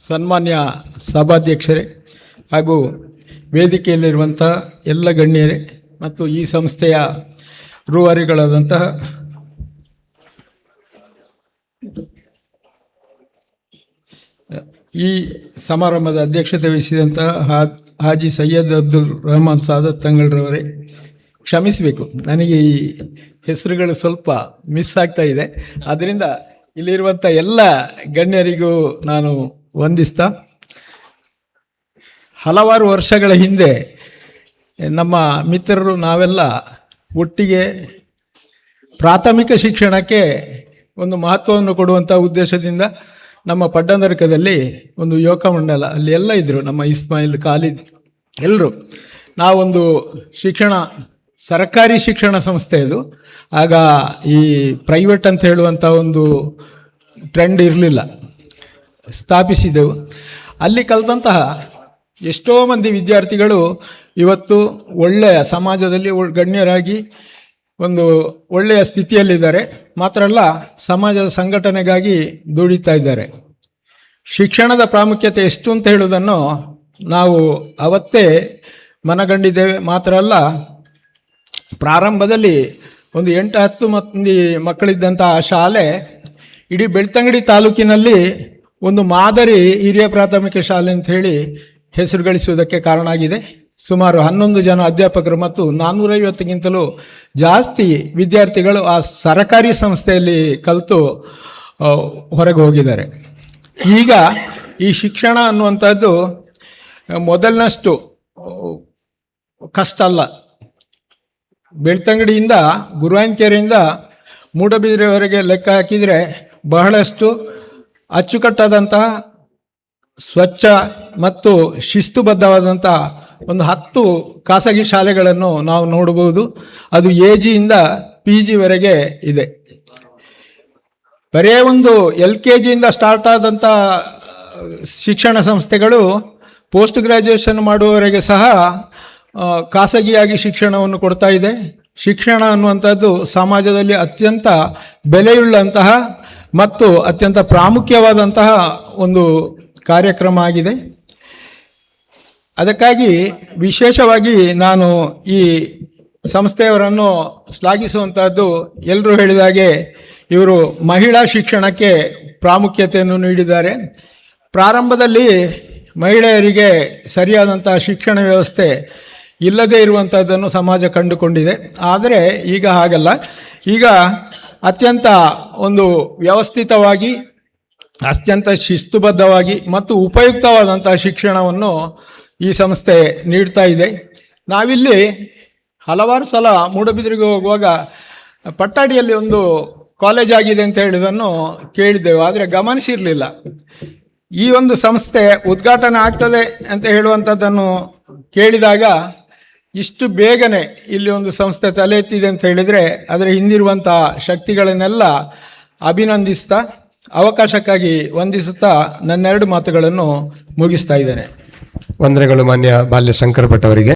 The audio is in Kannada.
ಸನ್ಮಾನ್ಯ ಸಭಾಧ್ಯಕ್ಷರೇ ಹಾಗೂ ವೇದಿಕೆಯಲ್ಲಿರುವಂಥ ಎಲ್ಲ ಗಣ್ಯರೇ ಮತ್ತು ಈ ಸಂಸ್ಥೆಯ ರೂವಾರಿಗಳಾದಂತಹ ಈ ಸಮಾರಂಭದ ಅಧ್ಯಕ್ಷತೆ ವಹಿಸಿದಂತಹ ಹಾಜಿ ಸೈಯದ್ ಅಬ್ದುಲ್ ರಹಮಾನ್ ಸಾದತ್ ತಂಗಳ್ರವರೇ, ಕ್ಷಮಿಸಬೇಕು, ನನಗೆ ಈ ಹೆಸರುಗಳು ಸ್ವಲ್ಪ ಮಿಸ್ ಆಗ್ತಾ ಇದೆ. ಆದ್ದರಿಂದ ಇಲ್ಲಿರುವಂಥ ಎಲ್ಲ ಗಣ್ಯರಿಗೂ ನಾನು ವಂದಿಸ್ತಾ, ಹಲವಾರು ವರ್ಷಗಳ ಹಿಂದೆ ನಮ್ಮ ಮಿತ್ರರು ನಾವೆಲ್ಲ ಒಟ್ಟಿಗೆ ಪ್ರಾಥಮಿಕ ಶಿಕ್ಷಣಕ್ಕೆ ಒಂದು ಮಹತ್ವವನ್ನು ಕೊಡುವಂಥ ಉದ್ದೇಶದಿಂದ ನಮ್ಮ ಪಡ್ಡಂದರ್ಕದಲ್ಲಿ ಒಂದು ಯುವಕ ಮಂಡಲ, ಅಲ್ಲಿ ಎಲ್ಲ ಇದ್ದರು, ನಮ್ಮ ಇಸ್ಮಾಯಿಲ್, ಖಾಲಿದ್ ಎಲ್ಲರೂ. ನಾವೊಂದು ಸರ್ಕಾರಿ ಶಿಕ್ಷಣ ಸಂಸ್ಥೆ ಇದು. ಆಗ ಈ ಪ್ರೈವೇಟ್ ಅಂತ ಹೇಳುವಂಥ ಒಂದು ಟ್ರೆಂಡ್ ಇರಲಿಲ್ಲ, ಸ್ಥಾಪಿಸಿದೆವು. ಅಲ್ಲಿ ಕಲಿತಂತಹ ಎಷ್ಟೋ ಮಂದಿ ವಿದ್ಯಾರ್ಥಿಗಳು ಇವತ್ತು ಒಳ್ಳೆಯ ಸಮಾಜದಲ್ಲಿ ಗಣ್ಯರಾಗಿ ಒಂದು ಒಳ್ಳೆಯ ಸ್ಥಿತಿಯಲ್ಲಿದ್ದಾರೆ. ಮಾತ್ರ ಅಲ್ಲ, ಸಮಾಜದ ಸಂಘಟನೆಗಾಗಿ ದುಡಿತಾ ಇದ್ದಾರೆ. ಶಿಕ್ಷಣದ ಪ್ರಾಮುಖ್ಯತೆ ಎಷ್ಟು ಅಂತ ಹೇಳುವುದನ್ನು ನಾವು ಅವತ್ತೇ ಮನಗಂಡಿದ್ದೇವೆ. ಮಾತ್ರ ಅಲ್ಲ, ಪ್ರಾರಂಭದಲ್ಲಿ ಒಂದು 8-10 ಮಂದಿ ಮಕ್ಕಳಿದ್ದಂಥ ಆ ಶಾಲೆ ಇಡೀ ಬೆಳ್ತಂಗಡಿ ತಾಲೂಕಿನಲ್ಲಿ ಒಂದು ಮಾದರಿ ಹಿರಿಯ ಪ್ರಾಥಮಿಕ ಶಾಲೆ ಅಂತ ಹೇಳಿ ಹೆಸರು ಗಳಿಸುವುದಕ್ಕೆ ಕಾರಣ ಆಗಿದೆ. ಸುಮಾರು 11 ಜನ ಅಧ್ಯಾಪಕರು ಮತ್ತು 450ಕ್ಕಿಂತಲೂ ಜಾಸ್ತಿ ವಿದ್ಯಾರ್ಥಿಗಳು ಆ ಸರಕಾರಿ ಸಂಸ್ಥೆಯಲ್ಲಿ ಕಲಿತು ಹೊರಗೆ ಹೋಗಿದ್ದಾರೆ. ಈಗ ಈ ಶಿಕ್ಷಣ ಅನ್ನುವಂಥದ್ದು ಮೊದಲಿನಷ್ಟು ಕಷ್ಟ ಅಲ್ಲ. ಬೆಳ್ತಂಗಡಿಯಿಂದ ಗುರುವಾನ್ಕೆರೆಯಿಂದ ಮೂಡಬಿದಿರೆವರೆಗೆ ಲೆಕ್ಕ ಹಾಕಿದರೆ ಬಹಳಷ್ಟು ಅಚ್ಚುಕಟ್ಟಾದಂತಹ ಸ್ವಚ್ಛ ಮತ್ತು ಶಿಸ್ತುಬದ್ಧವಾದಂಥ ಒಂದು 10 ಖಾಸಗಿ ಶಾಲೆಗಳನ್ನು ನಾವು ನೋಡಬಹುದು. ಅದು AGಯಿಂದ PGವರೆಗೆ ಇದೆ. ಬರೇ ಒಂದು LKGಯಿಂದ ಸ್ಟಾರ್ಟ್ ಆದಂಥ ಶಿಕ್ಷಣ ಸಂಸ್ಥೆಗಳು ಪೋಸ್ಟ್ ಗ್ರ್ಯಾಜುಯೇಷನ್ ಮಾಡುವವರೆಗೆ ಸಹ ಖಾಸಗಿಯಾಗಿ ಶಿಕ್ಷಣವನ್ನು ಕೊಡ್ತಾ ಇದೆ. ಶಿಕ್ಷಣ ಅನ್ನುವಂಥದ್ದು ಸಮಾಜದಲ್ಲಿ ಅತ್ಯಂತ ಬೆಲೆಯುಳ್ಳಂತಹ ಮತ್ತು ಅತ್ಯಂತ ಪ್ರಾಮುಖ್ಯವಾದಂತಹ ಒಂದು ಕಾರ್ಯಕ್ರಮ ಆಗಿದೆ. ಅದಕ್ಕಾಗಿ ವಿಶೇಷವಾಗಿ ನಾನು ಈ ಸಂಸ್ಥೆಯವರನ್ನು ಶ್ಲಾಘಿಸುವಂಥದ್ದು, ಎಲ್ಲರೂ ಹೇಳಿದಾಗೆ ಇವರು ಮಹಿಳಾ ಶಿಕ್ಷಣಕ್ಕೆ ಪ್ರಾಮುಖ್ಯತೆಯನ್ನು ನೀಡಿದ್ದಾರೆ. ಪ್ರಾರಂಭದಲ್ಲಿ ಮಹಿಳೆಯರಿಗೆ ಸರಿಯಾದಂಥ ಶಿಕ್ಷಣ ವ್ಯವಸ್ಥೆ ಇಲ್ಲದೇ ಇರುವಂಥದ್ದನ್ನು ಸಮಾಜ ಕಂಡುಕೊಂಡಿದೆ. ಆದರೆ ಈಗ ಹಾಗಲ್ಲ. ಈಗ ಅತ್ಯಂತ ಒಂದು ವ್ಯವಸ್ಥಿತವಾಗಿ, ಅತ್ಯಂತ ಶಿಸ್ತುಬದ್ಧವಾಗಿ ಮತ್ತು ಉಪಯುಕ್ತವಾದಂಥ ಶಿಕ್ಷಣವನ್ನು ಈ ಸಂಸ್ಥೆ ನೀಡ್ತಾ ಇದೆ. ನಾವಿಲ್ಲಿ ಹಲವಾರು ಸಲ ಮೂಡಬಿದಿರೆಗೆ ಹೋಗುವಾಗ ಪಟ್ಟಾಡಿಯಲ್ಲಿ ಒಂದು ಕಾಲೇಜ್ ಆಗಿದೆ ಅಂತ ಹೇಳಿದನ್ನು ಕೇಳಿದ್ದೆವು, ಆದರೆ ಗಮನಿಸಿರಲಿಲ್ಲ. ಈ ಒಂದು ಸಂಸ್ಥೆ ಉದ್ಘಾಟನೆ ಆಗ್ತದೆ ಅಂತ ಹೇಳುವಂಥದ್ದನ್ನು ಕೇಳಿದಾಗ ಇಷ್ಟು ಬೇಗನೆ ಇಲ್ಲಿ ಒಂದು ಸಂಸ್ಥೆ ತಲೆ ಎತ್ತಿದೆ ಅಂತ ಹೇಳಿದರೆ ಅದರ ಹಿಂದಿರುವಂಥ ಶಕ್ತಿಗಳನ್ನೆಲ್ಲ ಅಭಿನಂದಿಸ್ತಾ, ಅವಕಾಶಕ್ಕಾಗಿ ವಂದಿಸುತ್ತಾ ನನ್ನೆರಡು ಮಾತುಗಳನ್ನು ಮುಗಿಸ್ತಾ ಇದ್ದೇನೆ. ವಂದನೆಗಳು ಮಾನ್ಯ ಬಾಲ್ಯ ಶಂಕರ ಭಟ್ ಅವರಿಗೆ.